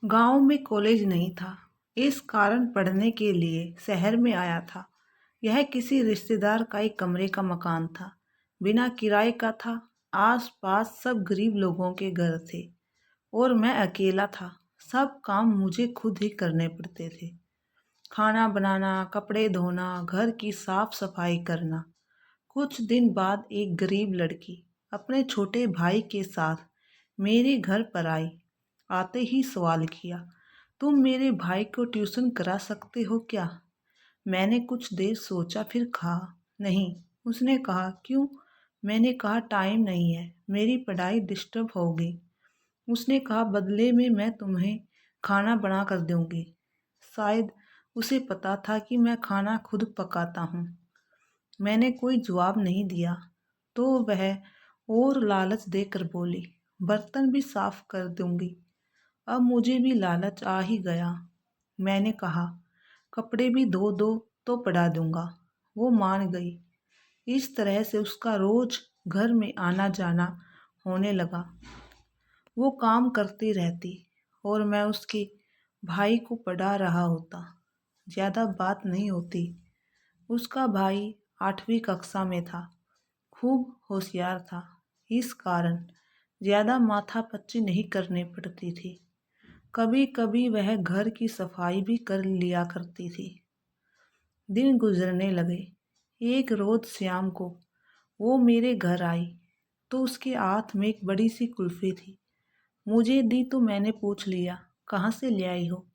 गांव में कॉलेज नहीं था। इस कारण पढ़ने के लिए शहर में आया था। यह किसी रिश्तेदार का एक कमरे का मकान था। बिना किराए का था। आस-पास सब गरीब लोगों के घर थे और मैं अकेला था। सब काम मुझे खुद ही करने पड़ते थे। खाना बनाना, कपड़े धोना, घर की साफ सफाई करना। कुछ दिन बाद एक गरीब लड़की अपने छोटे भाई के साथ मेरे घर पर आई। आते ही सवाल किया, तुम मेरे भाई को ट्यूशन करा सकते हो क्या? मैंने कुछ देर सोचा, फिर कहा, नहीं। उसने कहा, क्यों? मैंने कहा, टाइम नहीं है, मेरी पढ़ाई डिस्टर्ब होगी। उसने कहा, बदले में मैं तुम्हें खाना बना कर दूंगी। शायद उसे पता था कि मैं खाना खुद पकाता हूँ। मैंने कोई जवाब नहीं दिया तो वह और लालच देकर बोली, बर्तन भी साफ कर दूंगी। अब मुझे भी लालच आ ही गया। मैंने कहा, कपड़े भी धो दो तो पड़ा दूंगा। वो मान गई। इस तरह से उसका रोज घर में आना जाना होने लगा। वो काम करती रहती और मैं उसके भाई को पढ़ा रहा होता। ज़्यादा बात नहीं होती। उसका भाई 8वीं कक्षा में था। खूब होशियार था। इस कारण ज़्यादा माथापच्ची नहीं करनी पड़ती थी। कभी कभी वह घर की सफाई भी कर लिया करती थी। दिन गुजरने लगे। एक रोज शाम को वो मेरे घर आई तो उसके हाथ में एक बड़ी सी कुल्फी थी। मुझे दी तो मैंने पूछ लिया, कहाँ से ले आई हो?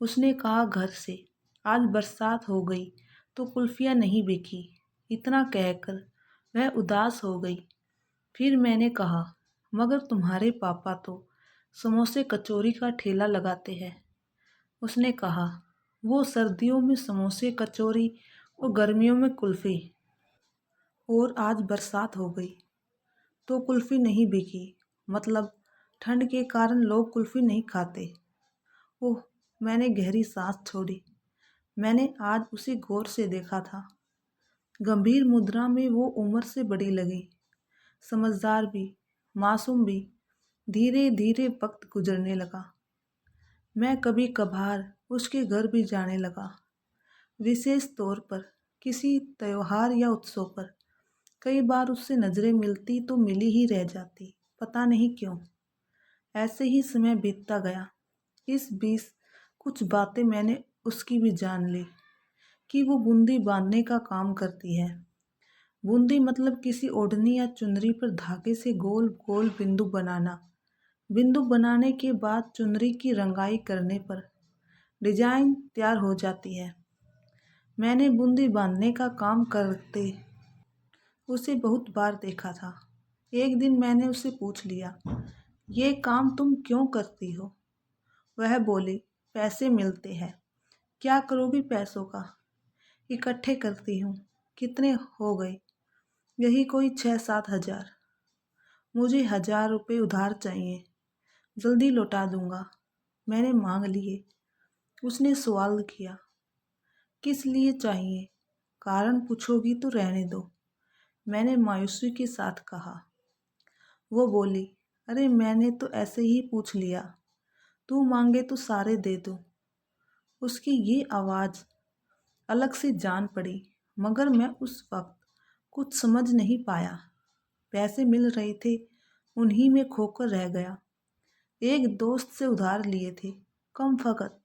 उसने कहा, घर से। आज बरसात हो गई तो कुल्फियाँ नहीं बिकी। इतना कहकर वह उदास हो गई। फिर मैंने कहा, मगर तुम्हारे पापा तो समोसे कचौरी का ठेला लगाते हैं। उसने कहा, वो सर्दियों में समोसे कचौरी और गर्मियों में कुल्फ़ी। और आज बरसात हो गई तो कुल्फ़ी नहीं बिकी। मतलब ठंड के कारण लोग कुल्फ़ी नहीं खाते। ओह! मैंने गहरी सांस छोड़ी। मैंने आज उसे गौर से देखा था। गंभीर मुद्रा में वो उम्र से बड़ी लगी, समझदार भी, मासूम भी। धीरे धीरे वक्त गुजरने लगा। मैं कभी कभार उसके घर भी जाने लगा, विशेष तौर पर किसी त्योहार या उत्सव पर। कई बार उससे नज़रें मिलती तो मिली ही रह जाती, पता नहीं क्यों। ऐसे ही समय बीतता गया। इस बीच कुछ बातें मैंने उसकी भी जान ली कि वो बूंदी बांधने का काम करती है। बूंदी मतलब किसी ओढ़नी या चुनरी पर धागे से गोल गोल बिंदु बनाना। बिंदु बनाने के बाद चुनरी की रंगाई करने पर डिजाइन तैयार हो जाती है। मैंने बूंदी बांधने का काम करते उसे बहुत बार देखा था। एक दिन मैंने उससे पूछ लिया, ये काम तुम क्यों करती हो? वह बोली, पैसे मिलते हैं। क्या करोगी पैसों का? इकट्ठे करती हूँ। कितने हो गए? यही कोई 6-7 हज़ार। मुझे 1,000 रुपये उधार चाहिए, जल्दी लौटा दूंगा। मैंने मांग लिए। उसने सवाल किया, किस लिए चाहिए? कारण पूछोगी तो रहने दो, मैंने मायूसी के साथ कहा। वो बोली, अरे मैंने तो ऐसे ही पूछ लिया, तू मांगे तो सारे दे दूँ। उसकी ये आवाज़ अलग से जान पड़ी, मगर मैं उस वक्त कुछ समझ नहीं पाया। पैसे मिल रहे थे, उन्हीं में खोकर रह गया। एक दोस्त से उधार लिए थे, कम फ़कत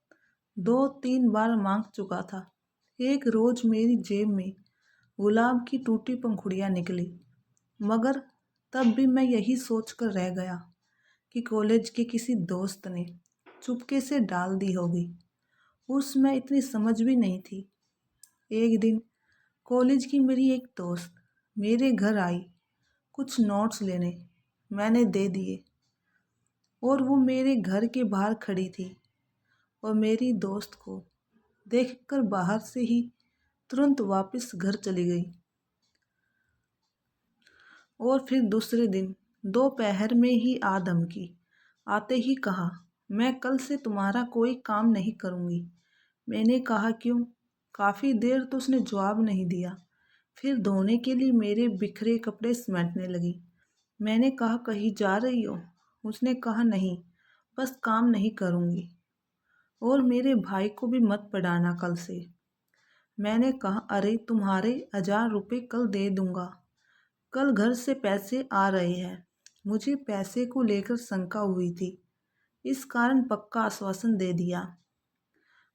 2-3 बार मांग चुका था। एक रोज़ मेरी जेब में गुलाब की टूटी पंखुड़ियाँ निकली, मगर तब भी मैं यही सोचकर रह गया कि कॉलेज के किसी दोस्त ने चुपके से डाल दी होगी। उसमें इतनी समझ भी नहीं थी। एक दिन कॉलेज की मेरी एक दोस्त मेरे घर आई कुछ नोट्स लेने। मैंने दे दिए और वो मेरे घर के बाहर खड़ी थी और मेरी दोस्त को देखकर बाहर से ही तुरंत वापस घर चली गई। और फिर दूसरे दिन दोपहर में ही आ धमकी। आते ही कहा, मैं कल से तुम्हारा कोई काम नहीं करूँगी। मैंने कहा, क्यों? काफ़ी देर तो उसने जवाब नहीं दिया। फिर धोने के लिए मेरे बिखरे कपड़े समेटने लगी। मैंने कहा, कहीं जा रही हो? उसने कहा, नहीं, बस काम नहीं करूँगी। और मेरे भाई को भी मत पढ़ाना कल से। मैंने कहा, अरे तुम्हारे 1000 रुपये कल दे दूंगा। कल घर से पैसे आ रहे हैं। मुझे पैसे को लेकर शंका हुई थी, इस कारण पक्का आश्वासन दे दिया।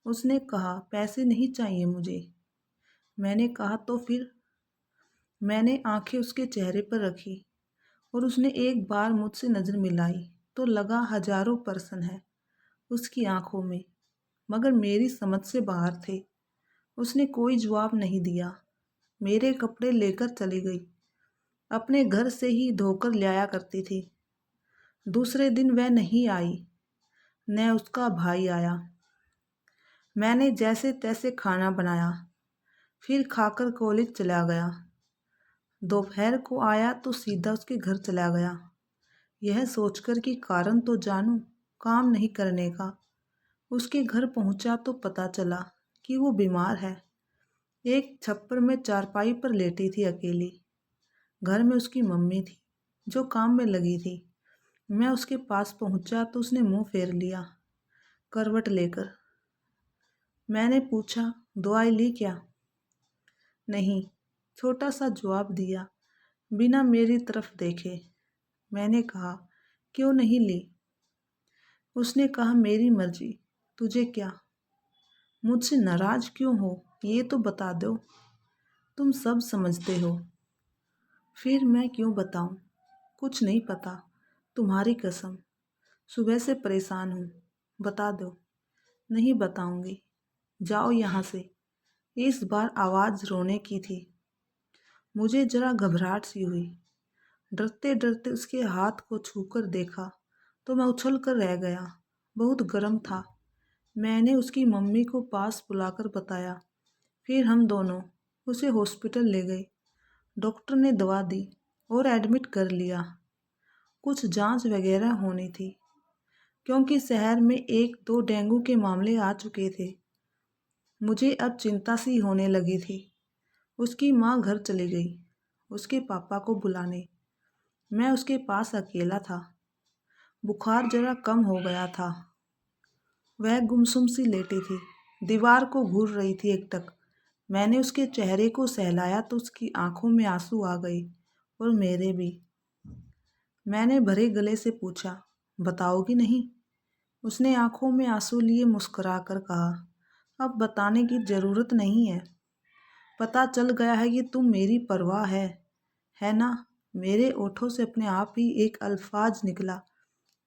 उसने कहा, पैसे नहीं चाहिए मुझे। मैंने कहा, तो फिर? मैंने आंखें उसके चेहरे पर रखी और उसने एक बार मुझसे नज़र मिलाई तो लगा हजारों प्रश्न है उसकी आंखों में, मगर मेरी समझ से बाहर थे। उसने कोई जवाब नहीं दिया। मेरे कपड़े लेकर चली गई। अपने घर से ही धोकर लाया करती थी। दूसरे दिन वह नहीं आई, न उसका भाई आया। मैंने जैसे तैसे खाना बनाया, फिर खाकर कॉलेज चला गया। दोपहर को आया तो सीधा उसके घर चला गया, यह सोचकर कि कारण तो जानूं काम नहीं करने का। उसके घर पहुंचा तो पता चला कि वो बीमार है। एक छप्पर में चारपाई पर लेटी थी अकेली। घर में उसकी मम्मी थी जो काम में लगी थी। मैं उसके पास पहुंचा तो उसने मुंह फेर लिया करवट लेकर। मैंने पूछा, दवाई ली क्या? नहीं, छोटा सा जवाब दिया बिना मेरी तरफ देखे। मैंने कहा, क्यों नहीं ली? उसने कहा, मेरी मर्जी, तुझे क्या? मुझसे नाराज क्यों हो ये तो बता दो। तुम सब समझते हो। फिर मैं क्यों बताऊं? कुछ नहीं पता, तुम्हारी कसम। सुबह से परेशान हूँ, बता दो। नहीं बताऊंगी, जाओ यहाँ से। इस बार आवाज़ रोने की थी। मुझे जरा घबराहट सी हुई। डरते डरते उसके हाथ को छूकर देखा तो मैं उछल कर रह गया। बहुत गर्म था। मैंने उसकी मम्मी को पास बुलाकर बताया। फिर हम दोनों उसे हॉस्पिटल ले गए। डॉक्टर ने दवा दी और एडमिट कर लिया। कुछ जांच वगैरह होनी थी, क्योंकि शहर में 1-2 डेंगू के मामले आ चुके थे। मुझे अब चिंता सी होने लगी थी। उसकी माँ घर चली गई उसके पापा को बुलाने। मैं उसके पास अकेला था। बुखार जरा कम हो गया था। वह गुमसुम सी लेटी थी, दीवार को घूर रही थी एकटक। मैंने उसके चेहरे को सहलाया तो उसकी आंखों में आंसू आ गए और मेरे भी। मैंने भरे गले से पूछा, बताओगी नहीं? उसने आंखों में आंसू लिए मुस्कुरा कर कहा, अब बताने की ज़रूरत नहीं है। पता चल गया है कि तुम मेरी परवाह है ना? मेरे ओठों से अपने आप ही एक अल्फाज निकला,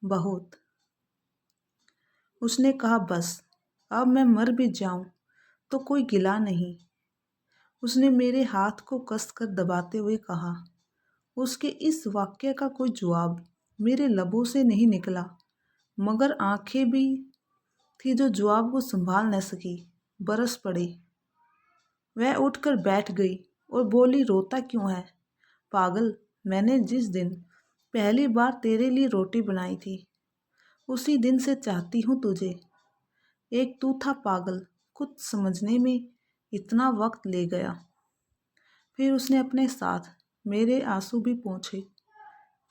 बहुत। उसने कहा, बस अब मैं मर भी जाऊं तो कोई गिला नहीं। उसने मेरे हाथ को कसकर दबाते हुए कहा। उसके इस वाक्य का कोई जवाब मेरे लबों से नहीं निकला, मगर आंखें भी थी जो जवाब को संभाल न सकी, बरस पड़ी। वह उठकर बैठ गई और बोली, रोता क्यों है पागल? मैंने जिस दिन पहली बार तेरे लिए रोटी बनाई थी उसी दिन से चाहती हूँ तुझे। एक तू था पागल, कुछ समझने में इतना वक्त ले गया। फिर उसने अपने साथ मेरे आंसू भी पोंछे।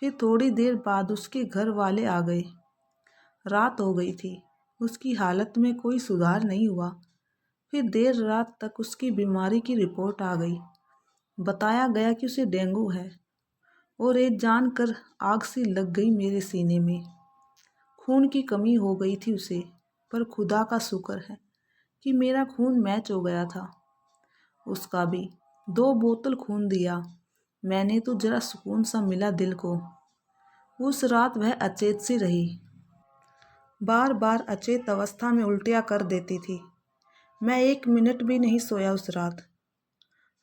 फिर थोड़ी देर बाद उसके घर वाले आ गए। रात हो गई थी। उसकी हालत में कोई सुधार नहीं हुआ। फिर देर रात तक उसकी बीमारी की रिपोर्ट आ गई। बताया गया कि उसे डेंगू है। और ये जानकर आग सी लग गई मेरे सीने में। खून की कमी हो गई थी उसे, पर खुदा का शुक्र है कि मेरा खून मैच हो गया था। उसका भी 2 बोतल खून दिया मैंने तो जरा सुकून सा मिला दिल को। उस रात वह अचेत सी रही, बार बार अचेत अवस्था में उल्टियाँ कर देती थी। मैं 1 मिनट भी नहीं सोया उस रात।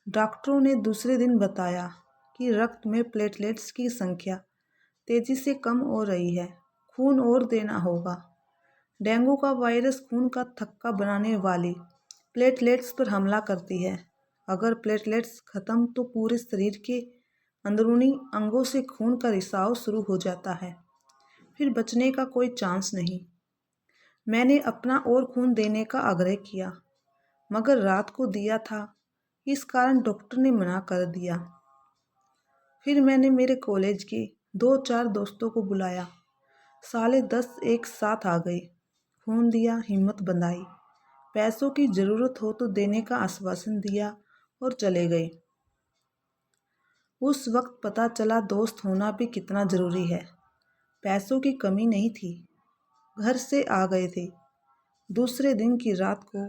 डॉक्टरों ने दूसरे दिन बताया कि रक्त में प्लेटलेट्स की संख्या तेजी से कम हो रही है, खून और देना होगा। डेंगू का वायरस खून का थक्का बनाने वाली प्लेटलेट्स पर हमला करती है। अगर प्लेटलेट्स खत्म तो पूरे शरीर के अंदरूनी अंगों से खून का रिसाव शुरू हो जाता है। फिर बचने का कोई चांस नहीं। मैंने अपना और खून देने का आग्रह किया, मगर रात को दिया था, इस कारण डॉक्टर ने मना कर दिया। फिर मैंने मेरे कॉलेज के 2-4 दोस्तों को बुलाया। साले 10 एक साथ आ गए। सुकून दिया, हिम्मत बंधाई। पैसों की ज़रूरत हो तो देने का आश्वासन दिया और चले गए। उस वक्त पता चला दोस्त होना भी कितना ज़रूरी है। पैसों की कमी नहीं थी, घर से आ गए थे। दूसरे दिन की रात को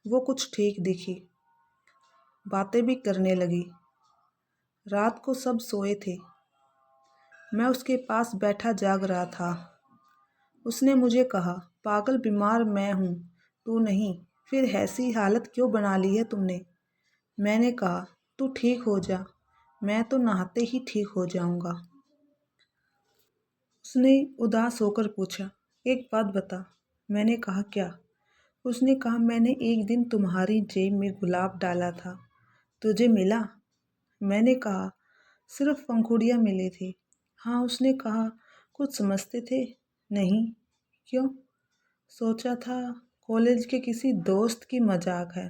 वो कुछ ठीक दिखी, बातें भी करने लगी। रात को सब सोए थे, मैं उसके पास बैठा जाग रहा था। उसने मुझे कहा, पागल बीमार मैं हूँ, तू नहीं, फिर ऐसी हालत क्यों बना ली है तुमने? मैंने कहा, तू ठीक हो जा, मैं तो नहाते ही ठीक हो जाऊंगा। उसने उदास होकर पूछा, एक बात बता। मैंने कहा, क्या? उसने कहा, मैंने एक दिन तुम्हारी जेब में गुलाब डाला था, तुझे मिला? मैंने कहा, सिर्फ पंखुड़ियाँ मिली थी। हाँ, उसने कहा, कुछ समझते थे? नहीं। क्यों? सोचा था कॉलेज के किसी दोस्त की मजाक है।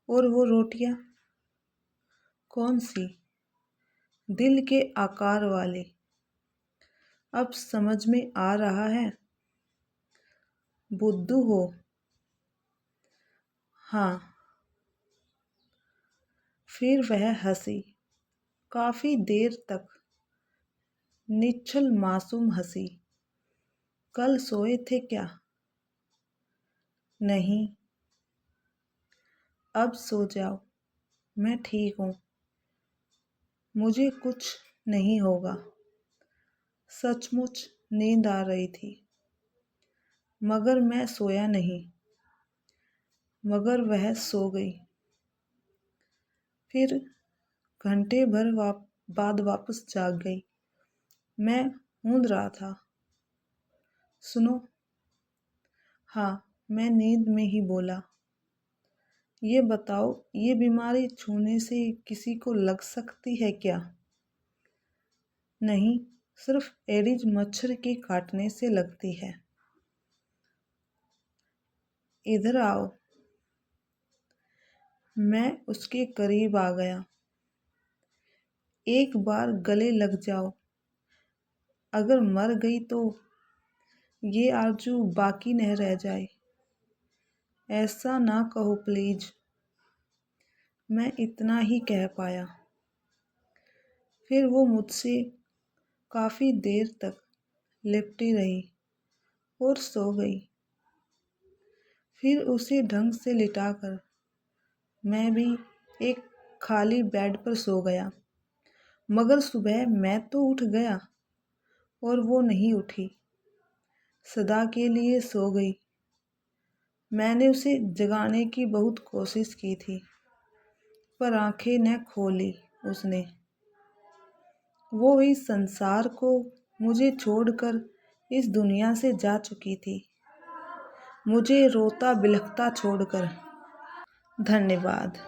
और वो रोटियाँ? कौन सी? दिल के आकार वाली। अब समझ में आ रहा है, बुद्धू हो। हाँ। फिर वह हंसी, काफी देर तक, निश्चल मासूम हंसी। कल सोए थे क्या? नहीं। अब सो जाओ, मैं ठीक हूँ, मुझे कुछ नहीं होगा। सचमुच नींद आ रही थी, मगर मैं सोया नहीं, मगर वह सो गई। फिर घंटे भर बाद वापस जाग गई। मैं ऊँध रहा था। सुनो। हाँ, मैं नींद में ही बोला, ये बताओ, ये बीमारी छूने से किसी को लग सकती है क्या? नहीं, सिर्फ एडिज मच्छर के काटने से लगती है। इधर आओ। मैं उसके करीब आ गया। एक बार गले लग जाओ, अगर मर गई तो ये आरज़ू बाकी न रह जाए। ऐसा ना कहो प्लीज। मैं इतना ही कह पाया। फिर वो मुझसे काफ़ी देर तक लिपटी रही और सो गई। फिर उसे ढंग से लिटाकर मैं भी एक खाली बेड पर सो गया। मगर सुबह मैं तो उठ गया और वो नहीं उठी, सदा के लिए सो गई। मैंने उसे जगाने की बहुत कोशिश की थी, पर आंखें न खोली उसने। वो इस संसार को मुझे छोड़कर इस दुनिया से जा चुकी थी, मुझे रोता बिलखता छोड़कर। धन्यवाद।